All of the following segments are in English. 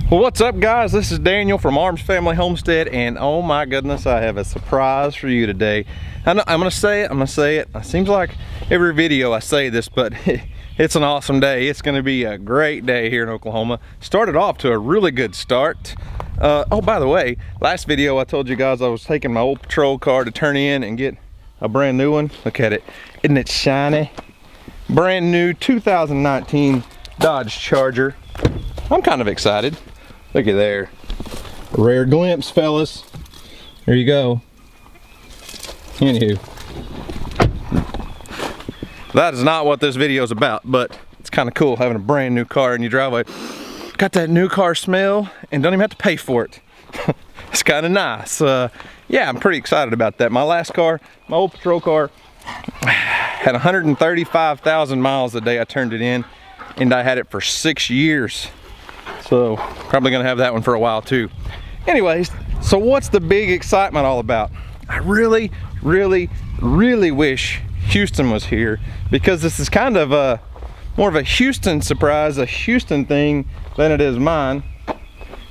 Well, what's up guys? This is Daniel from Arms Family Homestead, and oh my goodness, I have a surprise for you today. I'm gonna say it. It seems like every video I say this, but it's an awesome day. It's gonna be a great day here in Oklahoma. Started off to a really good start. Oh, by the way, last video I told you guys I was taking my old patrol car to turn in and get a brand new one. Look at it. Isn't it shiny? Brand new 2019 Dodge Charger. I'm kind of excited. Look at there. A rare glimpse, fellas. There you go. Anywho, that is not what this video is about, but it's kind of cool having a brand new car in your driveway. Got that new car smell and don't even have to pay for it. It's kind of nice. Yeah, I'm pretty excited about that. My last car, my old patrol car, had 135,000 miles the day I turned it in, and I had it for 6 years. So probably gonna have that one for a while too. Anyways, so what's the big excitement all about? I really wish Houston was here, because this is kind of more of a Houston surprise, a Houston thing than it is mine.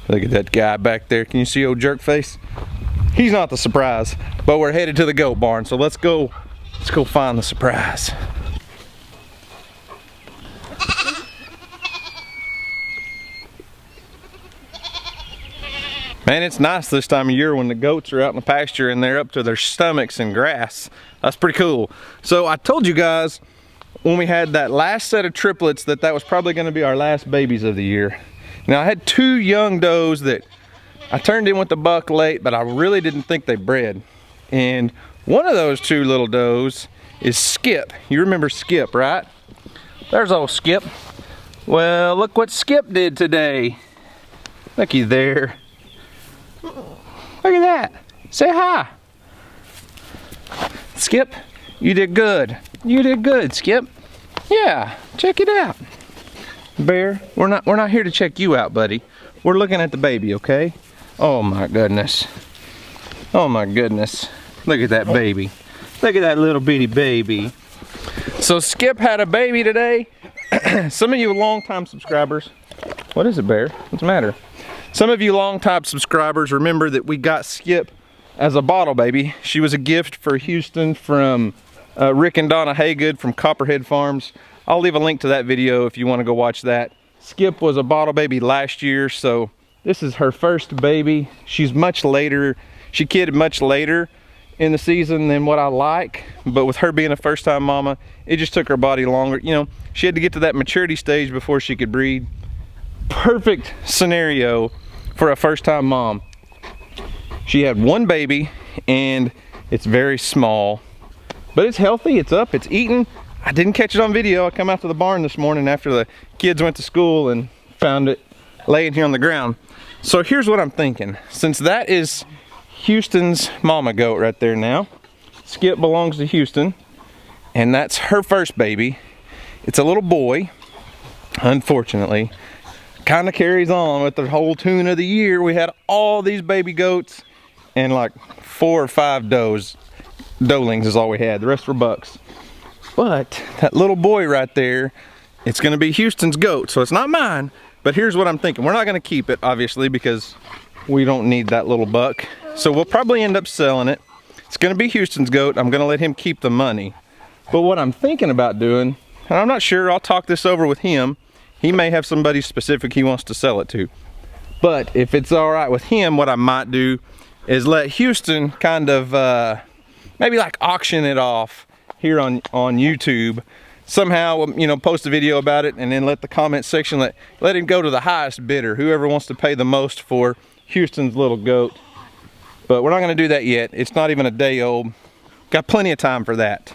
Look at that guy back there. Can you see old jerk face? He's not the surprise, but we're headed to the goat barn. So let's go find the surprise. Man, it's nice this time of year when the goats are out in the pasture and they're up to their stomachs in grass. That's pretty cool. So I told you guys when we had that last set of triplets that was probably gonna be our last babies of the year. Now I had 2 young does that I turned in with the buck late, but I really didn't think they bred. And one of those 2 little does is Skip. You remember Skip, right? There's old Skip. Well, look what Skip did today. Looky there. Look at that. Say hi. Skip, you did good. You did good, Skip. Yeah, check it out. Bear, we're not here to check you out, buddy. We're looking at the baby, okay? Oh my goodness. Oh my goodness. Look at that baby. Look at that little bitty baby. So Skip had a baby today. Some of you longtime subscribers. What is it, Bear? What's the matter? Some of you long-time subscribers remember that we got Skip as a bottle baby. She was a gift for Houston from Rick and Donna Haygood from Copperhead Farms. I'll leave a link to that video if you want to go watch that. Skip was a bottle baby last year, so this is her first baby. She's much later. She kidded much later in the season than what I like, but with her being a first-time mama, it just took her body longer. You know, she had to get to that maturity stage before she could breed. Perfect scenario for a first-time mom. She had 1 baby and it's very small, but it's healthy, it's up, it's eating. I didn't catch it on video. I come out to the barn this morning after the kids went to school and found it laying here on the ground. So here's what I'm thinking. Since that is Houston's mama goat right there now, Skip belongs to Houston, and that's her first baby. It's a little boy, unfortunately. Kind of carries on with the whole tune of the year. We had all these baby goats and like 4 or 5 doelings is all we had. The rest were bucks. But that little boy right there, it's gonna be Houston's goat. So it's not mine, but here's what I'm thinking. We're not gonna keep it, obviously, because we don't need that little buck. So we'll probably end up selling it. It's gonna be Houston's goat. I'm gonna let him keep the money. But what I'm thinking about doing, and I'm not sure, I'll talk this over with him. He may have somebody specific he wants to sell it to. But if it's all right with him, what I might do is let Houston kind of maybe like auction it off here on YouTube. Somehow, you know, post a video about it and then let the comment section, let him go to the highest bidder, whoever wants to pay the most for Houston's little goat. But we're not gonna do that yet. It's not even a day old. Got plenty of time for that.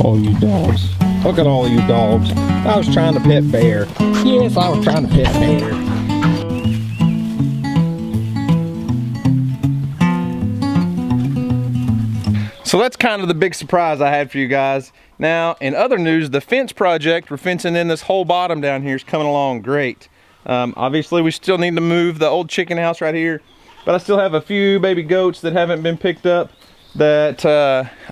All you dogs. Look at all you dogs. I was trying to pet Bear. Yes, I was trying to pet Bear. So that's kind of the big surprise I had for you guys. Now, in other news, the fence project, we're fencing in this whole bottom down here, is coming along great. Obviously, we still need to move the old chicken house right here, but I still have a few baby goats that haven't been picked up that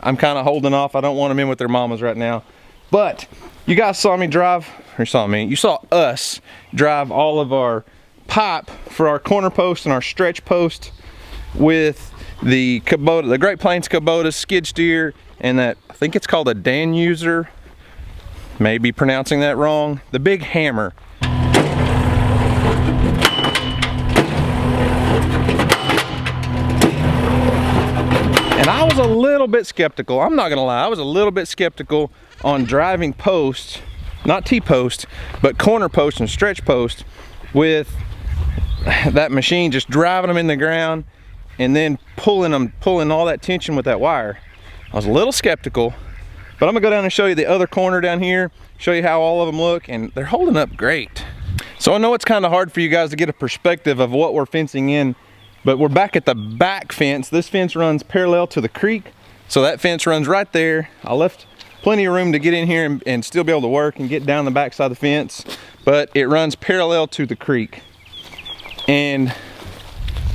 I'm kind of holding off. I don't want them in with their mamas right now. But you guys saw me drive, or you saw us drive all of our pipe for our corner post and our stretch post with the Kubota, the Great Plains Kubota skid steer, and that, I think it's called a Dan user, maybe pronouncing that wrong, the big hammer. And I was a little bit skeptical, I'm not gonna lie, I was a little bit skeptical on driving posts, not T-post, but corner post and stretch post with that machine, just driving them in the ground and then pulling all that tension with that wire. I was a little skeptical, but I'm gonna go down and show you the other corner down here, show you how all of them look, and they're holding up great. So I know it's kind of hard for you guys to get a perspective of what we're fencing in, but we're back at the back fence. This fence runs parallel to the creek, so that fence runs right there. I left plenty of room to get in here and still be able to work and get down the back side of the fence, but it runs parallel to the creek. And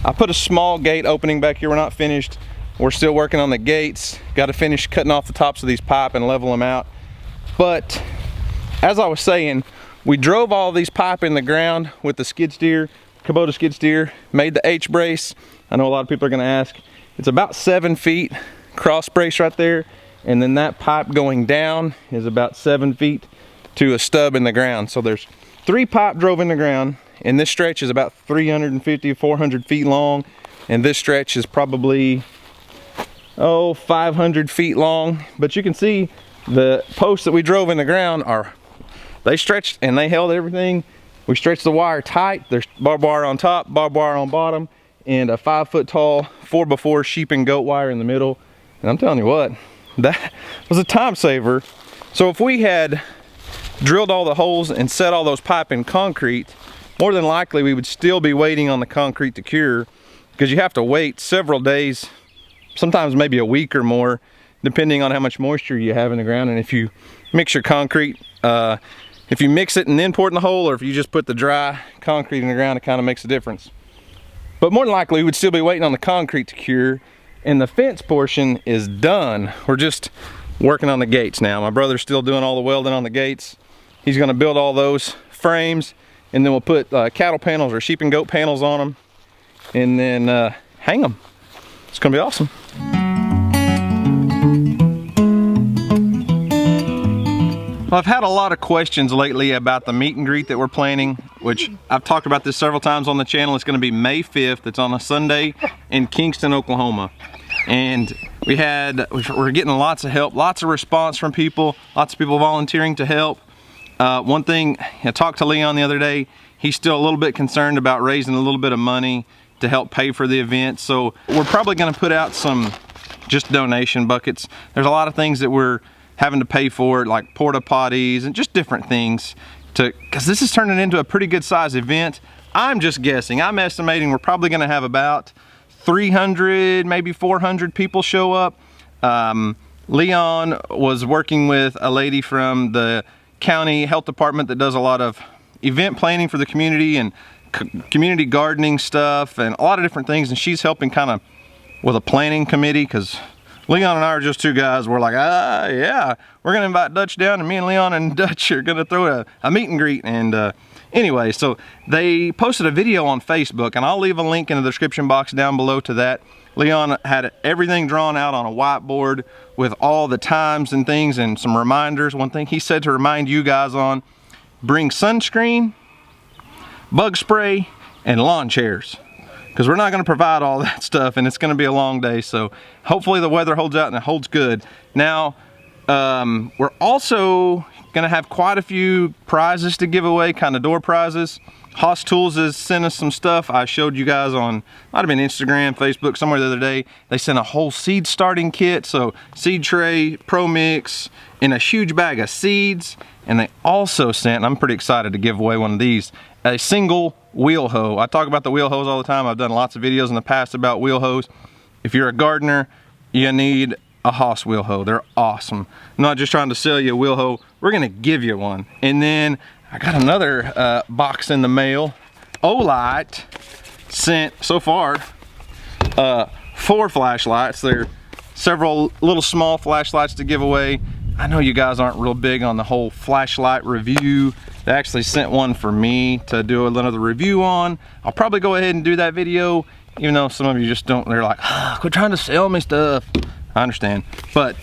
I put a small gate opening back here. We're not finished. We're still working on the gates. Got to finish cutting off the tops of these pipe and level them out. But as I was saying, we drove all these pipe in the ground with the skid steer, Kubota skid steer, made the H brace. I know a lot of people are gonna ask. It's about 7 feet cross brace right there. And then that pipe going down is about 7 feet to a stub in the ground. So there's 3 pipe drove in the ground. And this stretch is about 350, 400 feet long. And this stretch is probably, 500 feet long. But you can see the posts that we drove in the ground they stretched and they held everything. We stretched the wire tight. There's barbed wire on top, barbed wire on bottom, and a 5 foot tall 4x4 sheep and goat wire in the middle. And I'm telling you what, that was a time saver. So if we had drilled all the holes and set all those pipe in concrete, more than likely we would still be waiting on the concrete to cure, because you have to wait several days, sometimes maybe a week or more, depending on how much moisture you have in the ground. And if you mix your concrete, if you mix it and then pour it in the hole, or if you just put the dry concrete in the ground, it kind of makes a difference. But more than likely we would still be waiting on the concrete to cure. And the fence portion is done. We're just working on the gates now. My brother's still doing all the welding on the gates. He's gonna build all those frames, and then we'll put cattle panels or sheep and goat panels on them, and then hang them. It's gonna be awesome. Well, I've had a lot of questions lately about the meet and greet that we're planning, which I've talked about this several times on the channel. It's gonna be May 5th. It's on a Sunday in Kingston, Oklahoma. And we're getting lots of help, lots of response from people, lots of people volunteering to help. One thing, I talked to Leon the other day, he's still a little bit concerned about raising a little bit of money to help pay for the event. So we're probably gonna put out some just donation buckets. There's a lot of things that we're having to pay for, like porta potties and just different things, because this is turning into a pretty good size event. I'm just guessing, I'm estimating we're probably gonna have about 300, maybe 400 people show up. Leon was working with a lady from the county health department that does a lot of event planning for the community and community gardening stuff and a lot of different things, and she's helping kind of with a planning committee, because Leon and I are just two guys. We're like, yeah, we're gonna invite Dutch down, and me and Leon and Dutch are gonna throw a meet and greet. And anyway, so they posted a video on Facebook, and I'll leave a link in the description box down below to that. Leon had everything drawn out on a whiteboard with all the times and things and some reminders. One thing he said to remind you guys on: bring sunscreen, bug spray, and lawn chairs, because we're not going to provide all that stuff, and it's going to be a long day. So hopefully the weather holds out and it holds good. Now we're also going to have quite a few prizes to give away, kind of door prizes. Haas Tools has sent us some stuff. I showed you guys on, might have been Instagram, Facebook, somewhere the other day. They sent a whole seed starting kit, so seed tray, pro mix, and a huge bag of seeds. And they also sent, and I'm pretty excited to give away one of these, a single wheel hoe. I talk about the wheel hose all the time. I've done lots of videos in the past about wheel hose. If you're a gardener, you need a Haas wheel hoe. They're awesome. I'm not just trying to sell you a wheel hoe, we're gonna give you one. And then I got another box in the mail. Olight sent so far 4 flashlights. There are several little small flashlights to give away. I know you guys aren't real big on the whole flashlight review. They actually sent one for me to do another review on. I'll probably go ahead and do that video, even though some of you just don't, they're like, quit trying to sell me stuff. I understand, but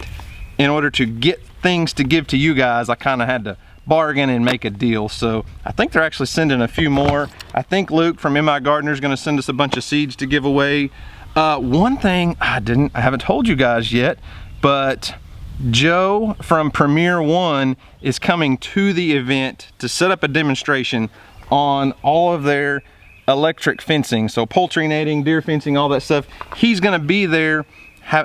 in order to get things to give to you guys, I kind of had to bargain and make a deal. So I think they're actually sending a few more. I think Luke from MI Gardener is going to send us a bunch of seeds to give away. One thing I haven't told you guys yet, but Joe from Premier One is coming to the event to set up a demonstration on all of their electric fencing. So poultry netting, deer fencing, all that stuff. He's going to be there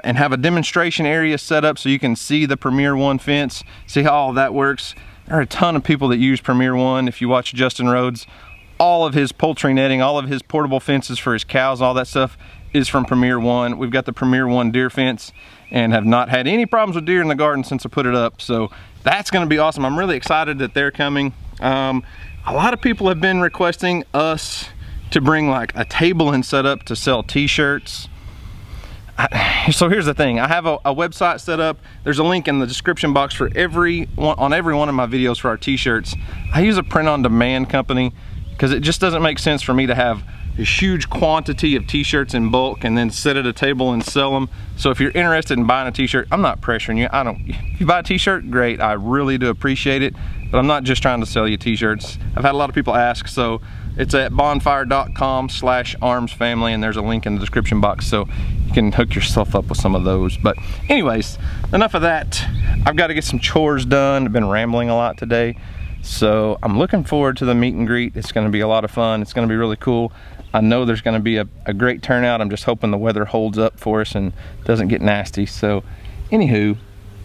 and have a demonstration area set up so you can see the Premier One fence, see how all that works. There are a ton of people that use Premier One. If you watch Justin Rhodes, all of his poultry netting, all of his portable fences for his cows, all that stuff is from Premier One. We've got the Premier One deer fence and have not had any problems with deer in the garden since I put it up. So that's gonna be awesome. I'm really excited that they're coming. A lot of people have been requesting us to bring like a table and set up to sell t-shirts. So here's the thing, I have a website set up. There's a link in the description box for every one of my videos for our t-shirts. I use a print-on-demand company because it just doesn't make sense for me to have a huge quantity of t-shirts in bulk and then sit at a table and sell them. So if you're interested in buying a t-shirt, I'm not pressuring you. If you buy a t-shirt, great, I really do appreciate it, but I'm not just trying to sell you t-shirts. I've had a lot of people ask, so it's at bonfire.com/armsfamily, and there's a link in the description box so you can hook yourself up with some of those. But anyways, enough of that. I've got to get some chores done. I've been rambling a lot today, so I'm looking forward to the meet and greet. It's going to be a lot of fun. It's going to be really cool. I know there's going to be a great turnout. I'm just hoping the weather holds up for us and doesn't get nasty. So anywho,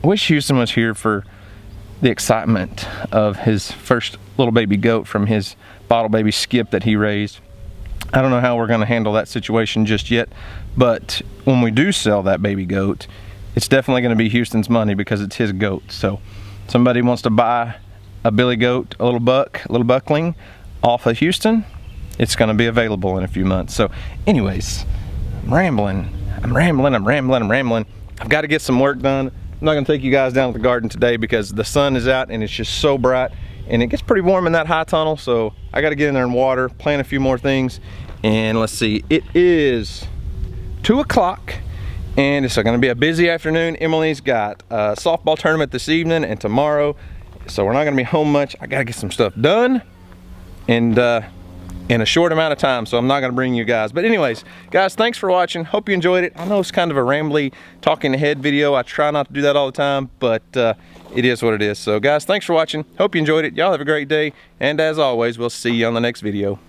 I wish Houston was here for the excitement of his first little baby goat from his bottle baby Skip that he raised. I don't know how we're going to handle that situation just yet, but when we do sell that baby goat, it's definitely going to be Houston's money because it's his goat. So somebody wants to buy a billy goat, a little buckling off of Houston, it's going to be available in a few months. So anyways, I'm rambling. I've got to get some work done. I'm not going to take you guys down to the garden today because the sun is out and it's just so bright and it gets pretty warm in that high tunnel. So I got to get in there and water, plant a few more things. And let's see, it is 2 o'clock and it's going to be a busy afternoon. Emily's got a softball tournament this evening and tomorrow. So we're not going to be home much. I got to get some stuff done and in a short amount of time, so I'm not gonna bring you guys. But anyways, guys, thanks for watching. Hope you enjoyed it. I know it's kind of a rambly, talking ahead video. I try not to do that all the time, but it is what it is. So guys, thanks for watching. Hope you enjoyed it. Y'all have a great day. And as always, we'll see you on the next video.